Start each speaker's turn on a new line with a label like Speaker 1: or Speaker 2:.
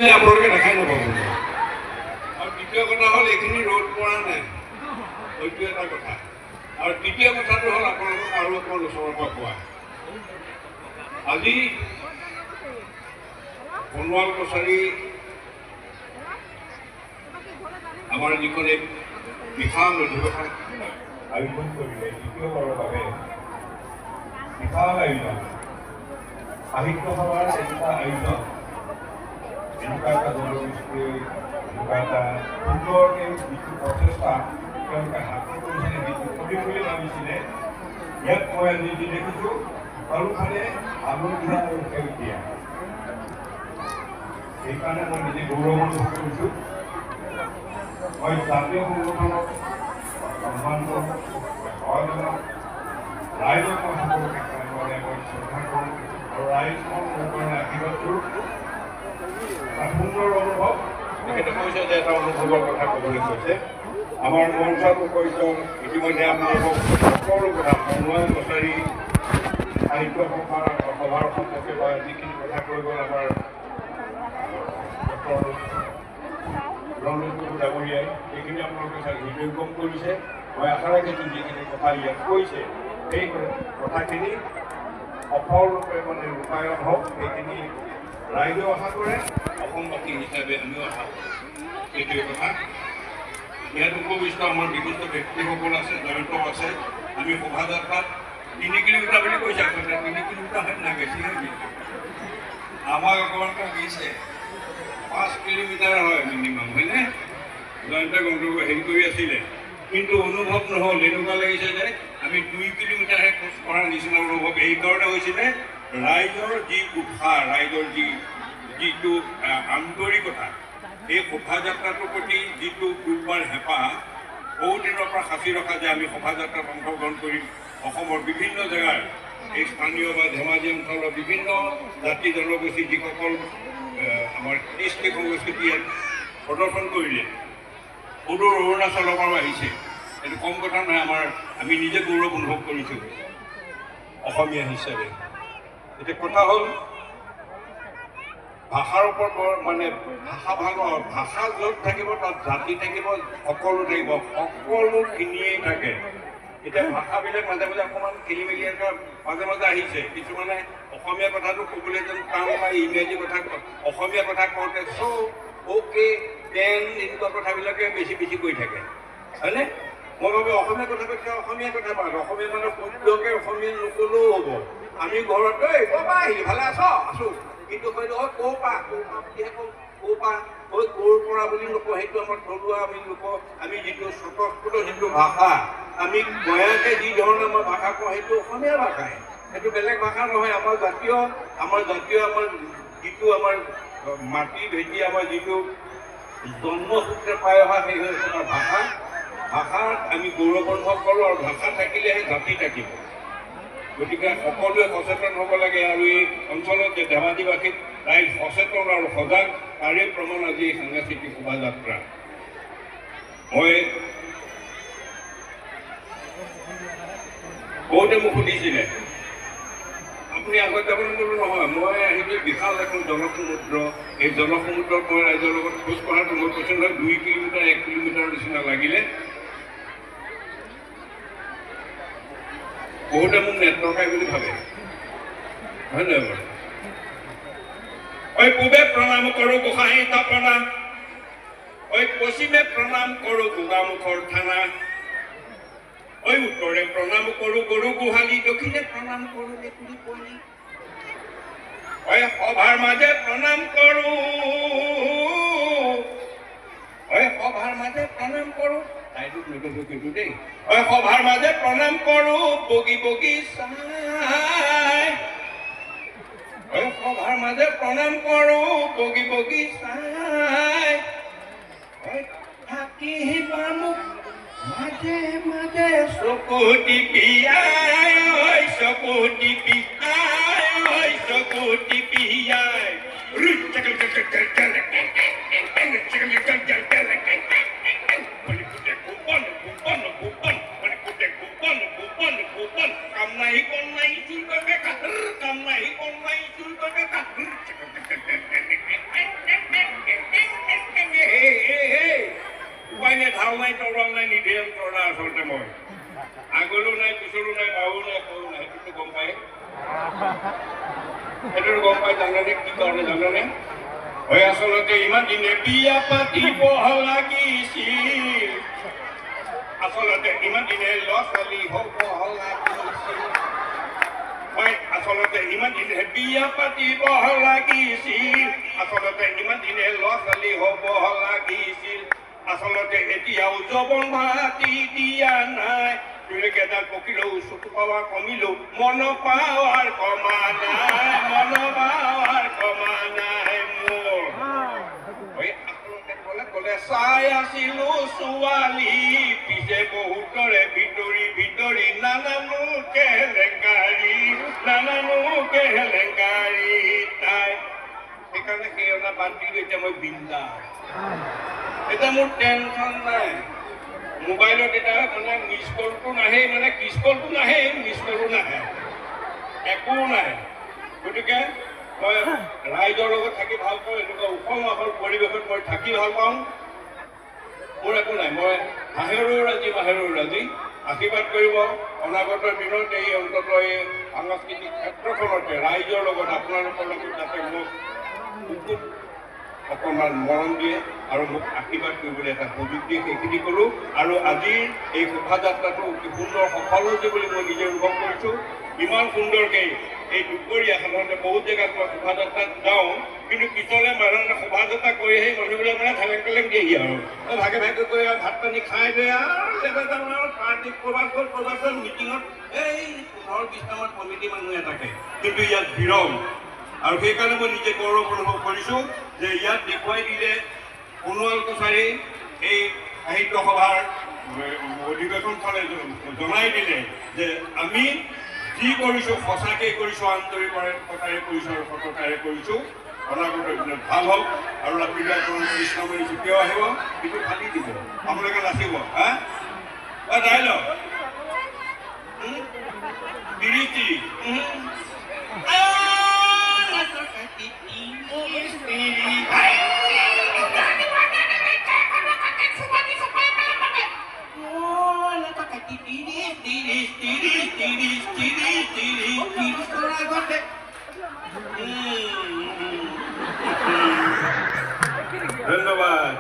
Speaker 1: আপোনালোকে দেখাই নাপাব। আৰু দ্বিতীয় কথা হ'ল এইখিনি ৰ'দ পৰা নাই, সেইটো এটা কথা। আৰু তৃতীয় কথাটো হ'ল আপোনালোকক আৰু অকণমান ওচৰৰ পৰা কোৱা, আজি বনৱাল কছাৰী আমাৰ যিখন এক বিশাল অধিৱেশন আয়োজন কৰিলে দ্বিতীয়বাৰৰ বাবে, বিশাল আয়োজন, সাহিত্য সভাৰ এনেকুৱা আয়োজন, এনেকুৱা এটা জনগোষ্ঠী, এনেকুৱা এটা সুন্দৰকৈ যিটো প্ৰচেষ্টা তেওঁলোকে হাতত কৰিছিলে, যিটো কৰিম বুলি ভাবিছিলে, ইয়াত মই আজি যি দেখিছোঁ সকলোফালে আলুধীয়া আৰু সেউজীয়া। সেইকাৰণে মই নিজে গৌৰৱ অনুভৱ কৰিছোঁ। মই জাতীয় সংগঠনক সন্মান কৰোঁ, সহযোগক, ৰাইজক মই সকলোকে একেলগে মই শ্ৰদ্ধা কৰোঁ আৰু ৰাইজ মোৰ কাৰণে আশীৰ্বাদ কৰোঁ। এটা সুন্দৰ অনুভৱ, তেখেতে কৈছে যে এটা অনুভৱৰ কথা ক'বলৈ কৈছে। আমাৰ মঞ্চতো কৈছোঁ ইতিমধ্যে আপোনালোকক সকলো কথা বনৱাল কছাৰী সাহিত্য সভাৰ সম্পৰ্কে বা যিখিনি কথা কৈ গ'ল আমাৰ ডাঙৰীয়াই, এইখিনি আপোনালোকে হৃদয়ংগম কৰিছে। মই আশা ৰাখিছোঁ যিখিনি কথা ইয়াত কৈছে সেই কথাখিনি সফলৰূপে মানে ৰূপায়ণ হওক, সেইখিনি ৰাইজেও আশা কৰে, অসমবাসী হিচাপে আমিও আশা কৰোঁ। এইটোৱে কথা। ইয়াত উপবিষ্ট আমাৰ বিশিষ্ট ব্যক্তিসকল আছে, জড়িত আছে। আমি শোভাযাত্ৰাত 3 কিলোমিটাৰ বুলি কৈছে, আচলতে 3 কিলোমিটাৰ হয় না, বেছি হয় নেকি? আমাক অকণমান দিছে 5 কিলোমিটাৰ হয় মিনিমাম, হয়নে? জয়ন্ত গণ্ডগোল হেৰি কৰি আছিলে, কিন্তু অনুভৱ নহ'ল। এনেকুৱা লাগিছে যে আমি 2 কিলোমিটাৰহে খোজ কঢ়াৰ নিচিনা অনুভৱ। এইকাৰণে হৈছিলে ৰাইজৰ যি উৎসাহ, ৰাইজৰ যিটো আন্তৰিকতা, এই শোভাযাত্ৰাটোৰ প্ৰতি যিটো দুৰ্বাৰ হেঁপাহ, বহুদিনৰ পৰা সাঁচি ৰখা যে আমি শোভাযাত্ৰাত অংশগ্ৰহণ কৰিম। অসমৰ বিভিন্ন জেগাৰ এই স্থানীয় বা ধেমাজি অঞ্চলৰ বিভিন্ন জাতি জনগোষ্ঠী যিসকল আমাৰ কৃষ্টি সংস্কৃতি ইয়াত প্ৰদৰ্শন কৰিলে, সুদূৰ অৰুণাচলৰ পৰাও আহিছে। এইটো কম কথা নহয়। আমি নিজে গৌৰৱ অনুভৱ কৰিছোঁ অসমীয়া হিচাপে। এতিয়া কথা হ'ল ভাষাৰ ওপৰত মানে ভাষা ভাল নহয়। ভাষা য'ত থাকিব তাত জাতি থাকিব, সকলো থাকিব, সকলোখিনিয়েই থাকে। এতিয়া ভাষাবিলাক মাজে মাজে অকণমান খেলি মেলি এটা মাজে মাজে আহিছে। কিছুমানে অসমীয়া কথাটো ক'বলৈ যেন টান পায়, ইংৰাজী কথা অসমীয়া কথা কওঁতে অ'কে দেন এনেকুৱা কথাবিলাকে বেছি কৈ থাকে, হয়নে? মই ভাবোঁ অসমীয়া কথা কৈছে, অসমীয়া কথা পাওঁ। অসমীয়া মানে শুদ্ধকৈ অসমীয়া নক'লেও হ'ব। আমি ঘৰত ক'ৰপা আহিলি, ভালে আছ? আছোঁ। কিন্তু হয়তো ক'ৰপা বুলিহে কওঁ, ক'ৰপা ক'ৰ পৰা বুলি নকওঁ। সেইটো আমাৰ থলুৱা আমি নকওঁ। আমি যিটো স্বতঃস্ফূৰ্ত যিটো ভাষা, আমি গয়াকৈ যি ধৰণে আমাৰ ভাষা কওঁ, সেইটো অসমীয়া ভাষাই, সেইটো বেলেগ ভাষা নহয়। আমাৰ জাতীয় আমাৰ যিটো আমাৰ মাটি ভেটি, আমাৰ যিটো জন্মসূত্ৰে পাই অহা সেই হৈছে আমাৰ ভাষা। ভাষাত আমি গৌৰৱ অনুভৱ কৰোঁ, আৰু ভাষা থাকিলেহে জাতি থাকিব। গতিকে সকলোৱে সচেতন হ'ব লাগে। আৰু এই অঞ্চলত যে ধেমাজিবাসীত ৰাইজ সচেতন আৰু সজাগ, তাৰে প্ৰমাণ আজি এই সাংস্কৃতিক শোভাযাত্ৰা। মই বহুতে মোক সুধিছিলে আপুনি আগত যাব নোৱাৰো নহয়। মই আহিলে বিশাল এখন জলসমুদ্ৰ, এই জলসমুদ্ৰত মই ৰাইজৰ লগত খোজ কঢ়াটো মই কৈছোঁ নহয়, 2 কিলোমিটাৰ 1 কিলোমিটাৰৰ নিচিনা লাগিলে। বহুতে মোক নেটৱৰ্কাই বুলি ভাবে, হয় নহয় বাৰু? পূবে প্ৰণাম কৰোঁ গোসাঁই থাপনা, পশ্চিমে প্ৰণাম কৰোঁ গোগামুখৰ থানা, উত্তৰে প্ৰণাম কৰোঁ গৰু গোহালি, দক্ষিণে প্ৰণাম কৰোঁ মেকুৰী পোৱালি, সভাৰ মাজে প্ৰণাম কৰোঁ, সভাৰ মাজে প্ৰণাম কৰোঁ, কিন্তু দেই, সভাৰ মাজে প্ৰণাম কৰোঁ বগী বগী চাই, সভাৰ মাজে প্ৰণাম কৰোঁ বগী বগী চাই, থাকিবা মোক মাজে মাজে চকু টিপি আই, চকু টিপি আই, চকু টিপি আই, কাম নাই কম নাই চুল বাবে কাম নাই কম নাই চুল বাবে নাই তৰোৱাল নাই নিধেয় তৰা আচলতে মই আগলো নাই পিছলো নাই বাও নাই সৰু নাই সেইটোতো গম পায় সেইটোতো গম পাই জানেনে কি কাৰণে জানেনে হয় আচলতে ইমান দিনে বিয়া পাতিব লাগিছিল আচলতে ইমান দিনে ল'ৰা ছোৱালী হ'ব লাগিছিল হয় আচলতে ইমান দিনে বিয়া পাতিব লাগিছিল আচলতে ইমান দিনে ল'ৰা ছোৱালী হ'ব লাগিছিল আচলতে এতিয়াও যৌৱন ভাতি দিয়া নাই কেইডাল পকিলেও চকু পাৱা কমিলেও মন পাৱাৰ কমা নাই মন পাৱাৰ কমা নাই মোৰ আচলতে কলে কলে চাই আছিলো ছোৱালী পিছে বহুতৰে ভিতৰি ভিতৰি নানানো কেলেংকাৰী তাই সেইকাৰণে সেই অনা বাদ দিলো এতিয়া মই বিন্দাছ এতিয়া মোৰ টেনশ্যন নাই মোবাইলত এটা মানে মিছ কলটো নাহে মানে কিছ কলটো নাহে মিছ কলো নাহে একো নাহে গতিকে মই ৰাইজৰ লগত থাকি ভাল পাওঁ এনেকুৱা উখল মাখল পৰিৱেশত মই থাকি ভাল পাওঁ মোৰ একো নাই মই মাহেৰো ৰাজি আশীৰ্বাদ কৰিব অনাগত দিনত এই অন্ততঃ এই সাংস্কৃতিক ক্ষেত্ৰখনতে ৰাইজৰ লগত আপোনালোকৰ লগত যাতে মোক বহুত অকণমান মৰম দিয়ে আৰু মোক আশীৰ্বাদ কৰিবলৈ এটা সুযোগ দিয়ে সেইখিনি কৰোঁ আৰু আজিৰ এই শোভাযাত্ৰাটো অতি সুন্দৰ সফল হৈছে বুলি মই নিজে অনুভৱ কৰিছোঁ ইমান সুন্দৰকৈ এই দুপৰীয়া সাধাৰণতে বহুত জেগাত মই শোভাযাত্ৰাত যাওঁ কিন্তু পিছলৈ মানুহে শোভাযাত্ৰা কৰি সেই মানুহবিলাক মানে ঠেলেং ঠেলেং দিয়েহি আৰু ভাগে ভাগে কৰি ভাত পানী খাই দিয়ে আৰু পাৰ্টি ক'ৰবাত মিটিঙত এই 15-20টামান কমিটি মানুহে থাকে কিন্তু ইয়াত বিৰল আৰু সেইকাৰণে মই নিজে গৌৰৱ অনুভৱ কৰিছোঁ যে ইয়াত দেখুৱাই দিলে সোণোৱাল কছাৰী এই সাহিত্য সভাৰ অধিৱেশনখনে জনাই দিলে যে আমি যি কৰিছোঁ সঁচাকৈ কৰিছোঁ আন্তৰিকতাৰে কৰিছোঁ আৰু সততাৰে কৰিছোঁ অনাগত দিনত ভাল হওক আৰু ৰাতিপুৱা কৃষ্ণমণি চুটিও আহিব কিন্তু ফালি দিব আপোনালোকে নাচিব হা যাই লওক তিৰিটি ধন্যবাদ।